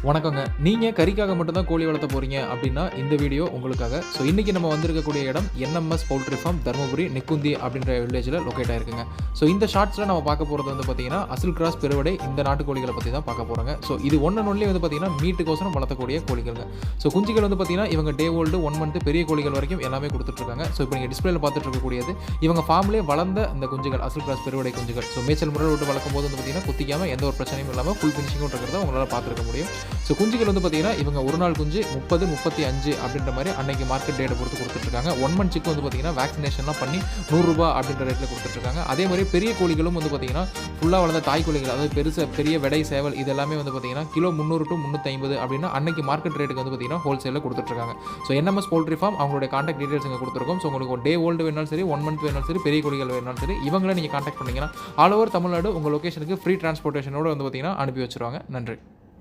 வணக்கங்க. நீங்க கறிக்காக மட்டும் தான் கோழி வளர்த்த போறீங்க அப்டின்னா, இந்த வீடியோ உங்களுக்காக. ஸோ இன்னைக்கு நம்ம வந்திருக்கக்கூடிய இடம் NMS poultry form Dharmapuri Nekkunthi அப்படின்ற வில்லேஜ்ல லொகேட் ஆயிருக்குங்க. ஸோ இந்த ஷார்ட்ஸ்ல நம்ம பார்க்க போறது வந்து பார்த்தீங்கன்னா, அசல் கிராஸ் பெருவடை இந்த நாட்டுக்கோழிகள பத்தி தான் பார்க்க போறோங்க. ஸோ இது ஒன் அண்ட் ஒன்லி வந்து பார்த்தீங்கன்னா, மீட்டுக்கோசரம் வளர்த்தக்கூடிய கோழிகள்ங்க. ஸோ குஞ்சுகள் வந்து பார்த்தீங்கன்னா, இவங்க டே ஓல்டு 1 மந்த் பெரிய கோழிகள் வரைக்கும் எல்லாமே குடுத்துட்டு இருக்காங்க. ஸோ இப்போ நீங்க டிஸ்ப்ளேல பார்த்துட்டு இருக்கக்கூடியது இவங்க ஃபார்ம்லயே வளர்ந்த இந்த குஞ்சுகள் அசல் கிராஸ் பெருவடை குஞ்சுகள். ஸோ மேய்ச்சல் முறையில விட்டு வளர்க்கும்போது வந்து பார்த்தீங்கன்னா, குத்திக்காம எந்த ஒரு பிரச்சனையும் இல்லாம ஃபுல் ஃபினிஷிங்கும் இருக்கிறத உங்களால பார்த்துருக்க முடியும். ஸோ குஞ்சுகள் வந்து பார்த்தீங்கன்னா, இவங்க ஒரு நாள் குஞ்சு 30, 35 அப்படின்ற மாதிரி அன்னைக்கு மார்க்கெட் ரேட்டை பொறுத்து கொடுத்துட்ருக்காங்க. 1 மந்த் சிக்கு வந்து பார்த்தீங்கன்னா, வேக்சினேஷன்லாம் பண்ணி ரூ. 100 அப்படின்ற ரேட்டில் கொடுத்துட்ருக்காங்க. அதே மாதிரி பெரிய கோழிகளும் வந்து பார்த்தீங்கன்னா, ஃபுல்லாக வளர்ந்த தாய் கோழிகள், அதாவது பெரிய வெடை சேவல் இது எல்லாமே வந்து பார்த்தீங்கன்னா, கிலோ 300 to 350 அப்படின்னா அன்னைக்கு மார்க்கெட் ரேட்டுக்கு வந்து பார்த்தீங்கன்னா, ஹோல்சேலில் கொடுத்துட்ருக்காங்க. ஸோ என்எம்எஸ் பவுல்ட்ரி ஃபார்ம் அவங்களுடைய கான்டாக்ட் டீடைல்ஸ் இங்கே கொடுத்துருக்கோம். ஸோ உங்களுக்கு டே ஓல்டு வேணாலும் சரி, 1 மந்த் வேணாலும் சரி, பெரிய கோழிகள் வேணாலும் சரி, இவங்கள நீங்கள் கான்டாக்ட் பண்ணிங்கன்னா ஆல் ஓவர் தமிழ்நாடு உங்கள் லொகேஷனுக்கு ஃப்ரீ டிரான்ஸ்போர்ட்டேஷனோடு வந்து பார்த்தீங்கன்னா அனுப்பி வச்சுருவாங்க. நன்றி.